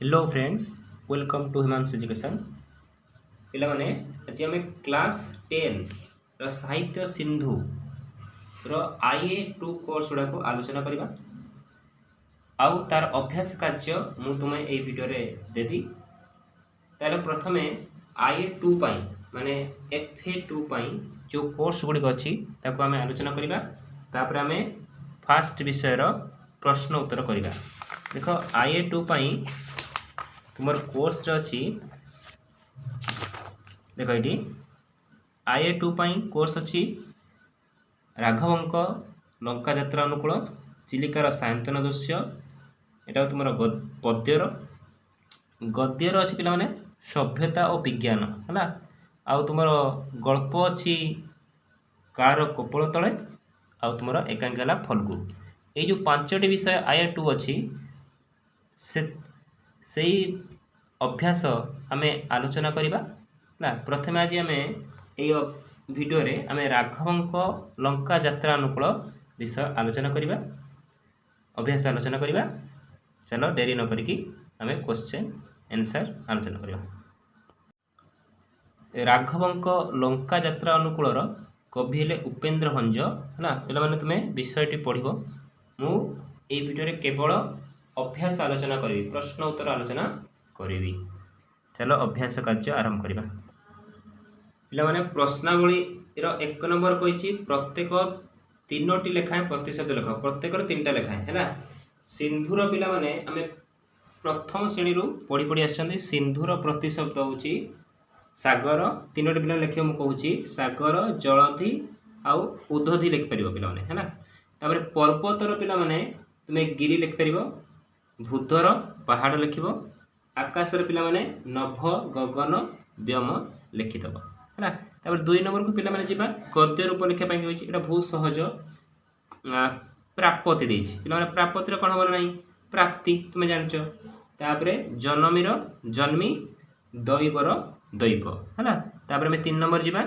Hello friends, welcome to Himanshu education. पिला माने आज आम क्लास 10 रो साहित्य सिंधु रो IA2 कोर्स गुड़ा को आलोचना करबा। आउ तार अभ्यास कार्य मु तुमे ए वीडियो रे देबी। तार प्रथमे IA2 पई माने FA2 पई जो कोर्स गुडी अछि ताको आमे आलोचना करबा। तापर आमे फर्स्ट विषय रो प्रश्न उत्तर करबा। देखो IA2 पई तुमर कोर्स रे अछि, देखो ये IA2 पई कोर्स अछि राघवंक लंका यात्रा अनुकूल, चिलिकार सायंतन दृश्य, एटा तुमर पद्यर गद्यर अछि पिला माने सभ्यता और विज्ञान हला। आउ तुमर गल्प अछि कार कोपल तले, आउ तुमर एकांक हला फल्गु। ए जो पांचटी विषय IA2 अछि से अभ्यास आमे आलोचना करिबा ना। प्रथमे आज आमे ए वीडियो रे आमे राघवंक लंका यात्रा अनुकूल विषय आलोचना करिबा, अभ्यास आलोचना करिबा। चलो देरी न करिकी आमे क्वेश्चन आंसर आलोचना करिबा। राघवंक लंका यात्रा अनुकूल रो कवि हेले उपेंद्र भंज हला। पिला माने तुमे विषयटी पढिबो। मु ए वीडियो रे केवल अभ्यास आलोचना करिबी, प्रश्न उत्तर आलोचना करिबी। चलो अभ्यास कार्य आरंभ करिबा। पिला माने प्रश्नावली रो 1 नंबर कहिछि प्रत्येक तीनोटी लेखाए प्रतिशत लेख, प्रत्येक रो तीनटा लेखाए हैला। सिंधुर पिला माने आमे प्रथम श्रेणी रु पढी पढी आछंती। सिंधुर प्रतिशत होछि सागर, तीनोटी पिला लेखियो मु कहूछि सागर, जलधि आउ उद्धधि लिख परिबो पिला माने हैला। तापर पर्वतर पिला माने तुमे गिरि लिख परिबो, भूधर पहाड़ लिखिबो, आकाशर पिला माने नभ गगन व्योम लिखिदबो हैला। तापर 2 नंबर को पिला माने जिबा गद्य रूप लिखा पई होछि। एटा बहुत सहज। प्राप्ति देछि पिला माने प्राप्ति रे कोन होबो नै प्राप्ति तुमे जानचो। तापर जनमीर जन्मी, दैवर दैव हैला। तापर में 3 नंबर जिबा।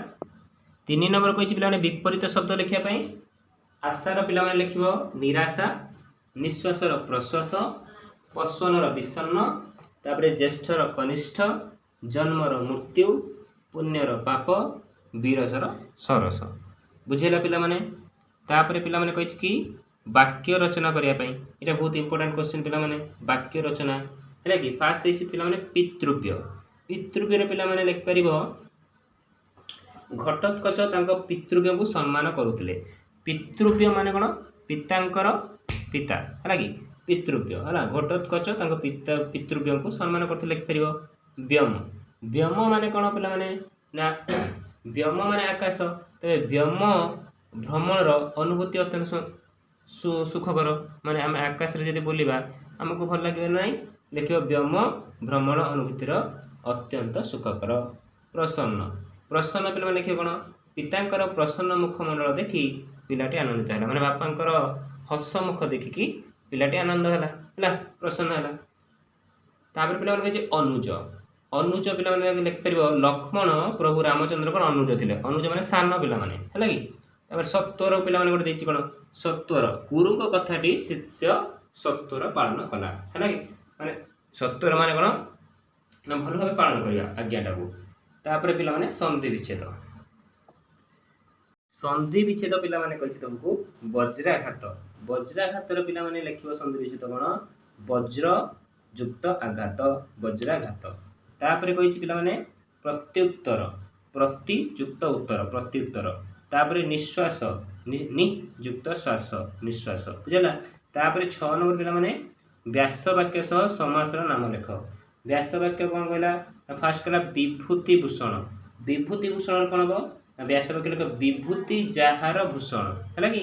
3 नंबर कहिछि पिला माने विपरीत शब्द लिखिया पई आशार पिला माने लिखिबो निराशा, निश्वासर प्रश्वास, पश्वनर विषण्ण, तापर ज्येष्ठर कनिष्ठ, जन्मर मृत्यु, पुण्यर पाप, वीरसर सरस। बुझेला पिला माने। तापर पिला माने कहिछि कि वाक्य रचना करिया पई एटा बहुत इंपोर्टेंट क्वेश्चन पिला माने। वाक्य रचना हैला कि फास्ट देछि पिला माने पितृव्य। पितृव्य रे पिला माने लिख परिबो घटोत्कच तांको पितृव्य को सम्मान करूतले। पितृव्य माने कोन पितांकर पिता हैला कि पितृव्य हैला। घटोत्कच तांको पिता पितृव्य को सम्मान करथले लिख परिबो व्योम। व्योम माने कोन पिला माने ना व्योम माने आकाश। तबे व्योम भ्रमणर अनुभूति अत्यंत सुखकर माने आम आकाश रे जदि बोलिबा हमको भल लागिबो नै। देखिबो व्योम भ्रमण अनुभूतिर अत्यंत सुखकर। प्रसन्न, प्रसन्न पिला माने लिखिबो कोन पितांकर प्रसन्न मुखमंडल देखि पिलाटी आनंदित हैला। माने बापांकर हस मुख देखि कि पिलाटी आनंद हैला हैला, प्रसन्न हैला। तापर पिला माने जे अनुज, अनुज पिला माने लिख परिबो लक्ष्मण प्रभु रामचंद्र को अनुज थिले। अनुज माने सान पिला माने हैला कि। तापर सत्वर पिला माने गोटे देछि कोन सत्वर गुरुको कथाटी शिष्य सत्वर पालन कला हैला कि। माने सत्वर माने कोन ना भल भाबे पालन करिया आज्ञाटा को। तापर पिला माने संधि विच्छेद, संधि विच्छेद पिला माने कहिछि तुमको वज्राघात। वज्राघात रे पिला माने लिखिबो संधि विच्छेद कोन वज्र युक्त आघात, वज्राघात। तापर कहिछि पिला माने प्रत्युत्तर, प्रति युक्त उत्तर, प्रत्युत्तर। तापर निश्वास, नि युक्त श्वास, निश्वास। बुझला। तापर 6 नंबर पिला माने व्यास वाक्य सह समासर नाम लेख। व्यास वाक्य कोन कहला फास्ट कहला विभूति भूषण। विभूति भूषण कोन हो व्यास वाक्य लेख विभूति जाहार भूषण हैला कि।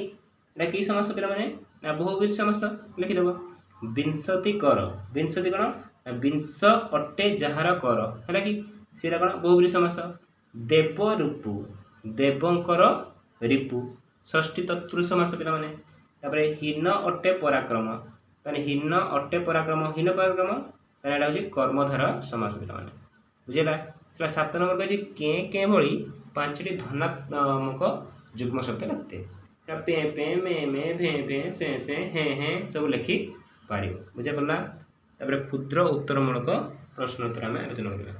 एटा की समास पिला माने ना बहुब्रीहि समास लिखि देबो। विंशति कर, विंशति कोन विंश अट्टे जाहार कर हैला कि सेरा कोन बहुब्रीहि समास। देव रूपु, देवंकर रिपु, षष्ठी तत्पुरुष समास पिला माने। तापर हीन अट्टे पराक्रम, ताने हीन अट्टे पराक्रम, हीन पराक्रम ताने एटा होछि कर्मधार समास पिला माने। बुझिला। सेला 7 नंबर कहछि के के भଳି पांचटी धनात्मक युग्म शब्द लागते। पे पे मे मे भे भे से हे हे सब लिखि पारिबो। बुझा पड़ला। तापर क्षुद्र उत्तरमूलक प्रश्नोत्तर आम आलोचना करिबा।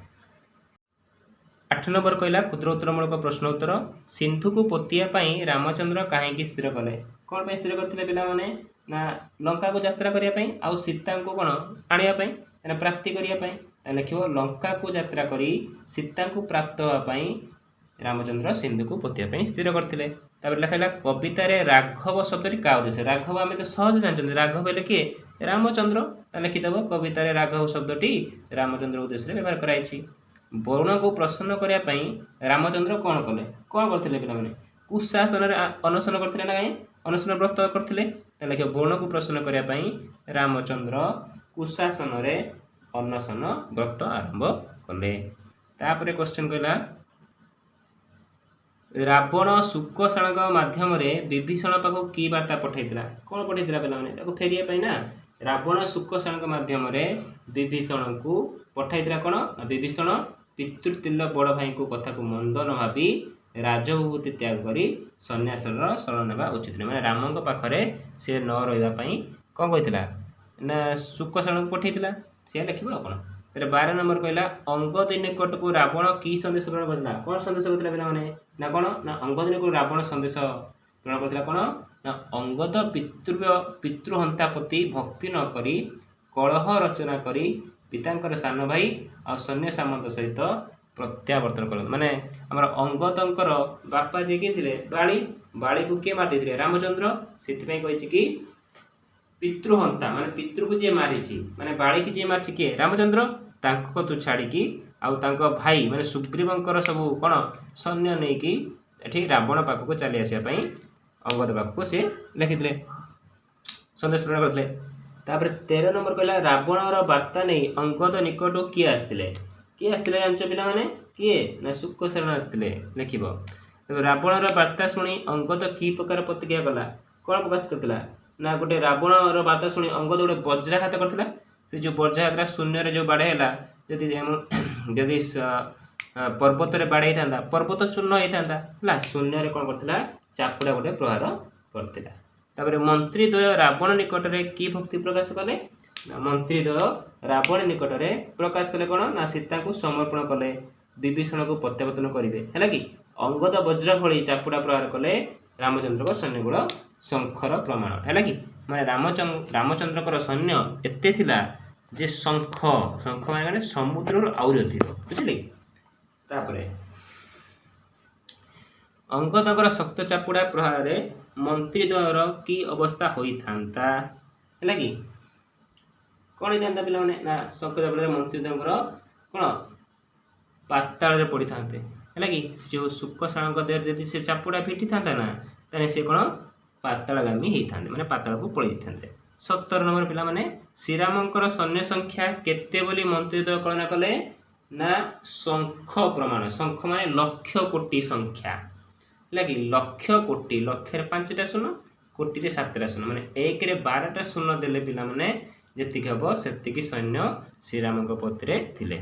8 नंबर कहला क्षुद्र उत्तरमूलक प्रश्नोत्तर सिंधु को पोतिया पई रामचंद्र काहेकि स्थिर कले कौन पे स्थिर करथिले पिला माने ना लंका को यात्रा करिया पई आ सीता को कोन आनिया पई ना प्राप्ति करिया पई ता लिखिबो लंका को यात्रा करी सीता को प्राप्त होवा पई रामचंद्र सिंधु को पोतिया पई स्थिर करथिले। तापर लिखाइला कविता रे राघव शब्दटी का उद्देश्य राघव आमे तो सहज जानछन राघव बेले के रामचंद्र ता लिखि देबो कविता रे राघव शब्दटी रामचंद्र उद्देश्य रे व्यवहार कराइछि। वरुण को प्रसन्न करिया पई रामचंद्र कौन कले कौन करथिले पिला माने कुशासन रे अनशन करथिले ना काई अनशन व्रत करथिले ता लिखिबो वरुण को प्रसन्न करिया पई रामचंद्र कुशासन रे अनशन व्रत आरंभ कले। तापरे क्वेश्चन कहला रावण शुकशाणक माध्यम रे विभीषण पाखो की वार्ता पठाइतिला कौन पठाइतिला पिला माने ताको फेरिया पई ना रावण शुकशाणक माध्यम रे विभीषण को पठाइतिला कोन विभीषण पितृतुल्य बड़ भाई को कथा को मंद न भाबी राजभूति त्याग करी सन्यासर शरण नेबा उचित माने रामंक पाखरे से न रहिबा पई कोन कहितिला ना शुकशाणक पठाइतिला से लिखिबो कोन। तेरे 12 नंबर कहला अंगद निकट को रावण की संदेश ग्रहण करथिला कोन संदेश करथिला पिला माने ना कोन ना अंगद निकट रावण संदेश ग्रहण करथिला कोन ना अंगद पितृहंता प्रति भक्ति न करी कलह रचना करी पितांकर सान भाई आ सैन्य सामंत सहित प्रत्यावर्तन कर माने हमर अंगदंकर बापा जे के थिले बाली बाली को के मार दिथिले रामचंद्र सेति पई कहिछि कि पितृहंता माने पितृ को जे मारिछि माने बाली की जे मारछि के रामचंद्र तांको तु छाड़ी की आउ तांको भाई माने सुग्रीवंकर सब कोन सैन्य नै कि एठी रावण पाखको चली आसिया पई अंगद पाखको से लिखिथिले संदेश प्रेरण करथिले। तापर 13 नंबर कहला रावणर वार्ता नै अंगद निकट किए आस्तिले जानछ पिला माने किए ना शुकशरण आस्तिले लिखिबो। तब रावणर वार्ता सुनी अंगद की प्रकार प्रतिक्रिया कला कोन प्रकाश करथिला ना गोटे रावणर वार्ता सुनी अंगद गोटे वज्राघात करथिला से जो वज्राघात शून्य रे जो बाड़े हैला जदि जदि पर्वत रे बाड़े थांदा पर्वत चूर्ण होई थांदा हला शून्य रे कोन करथिला चापुडा गोटे प्रहार करथिला। तापर मंत्री द्वय रावण निकट रे की भक्ति प्रकाश कले मंत्री द्वय रावण निकट रे प्रकाश कले कोन ना सीता को समर्पण कले विभीषण को प्रत्यावर्तन करिवे हैला कि अंगद वज्र भଳି चापुडा प्रहार कले रामचंद्र को सैन्य गुण शंखर प्रमाण हैला कि माने रामचंद्र को सैन्य एते थिला जे शंख शंख माने समुद्र आउर अधिक बुझिले। तापर अंगदकर शक्त चापुडा प्रहार रे मंत्री द्वयर की अवस्था होई थांता हैला कि कोन होई थांता पिला माने ना शक्त चापुडा मंत्री द्वयर कोन पाताल रे पड़ी थांते हैला कि जो शुकशाणक देर यदि से चापुडा फिटी थांता ना तने से कोन पातालगामी होई थांते माने पाताल को पड़ी थांते। 17 नंबर पिला माने श्रीरामंकर सैन्य संख्या केते बोली मंत्री द्वय कल्पना कले ना शंख प्रमाण शंख माने लक्ष कोटि संख्या लगी लक्ष कोटि लक्ष रे 5टा शून्य कोटि रे 7टा शून्य माने 1 रे 12टा शून्य देले पिला माने जेतिक हबो सेतिक सैन्य श्रीरामंक पत्रे थिले।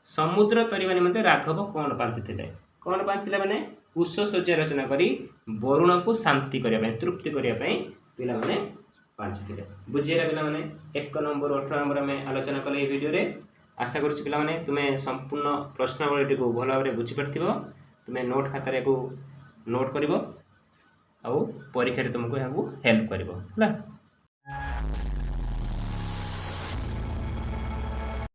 समुद्र तरिबा निमंते राघव कोन पांचथिले माने कुश सज्जा रचना करी वरुण को शांति करिया पई तृप्ति करिया पई पिला माने पांचथिले बुझिरा पिला माने 1 नंबर 18 नंबर में आलोचना कले ए वीडियो रे। आशा करछि पिला माने तुमे संपूर्ण प्रश्नावली को भल भाबरे बुझि परथिबो तुमे नोट खाता रे को नोट करिवो आउ परीक्षा रे तुमको हेल्प करिवो हला।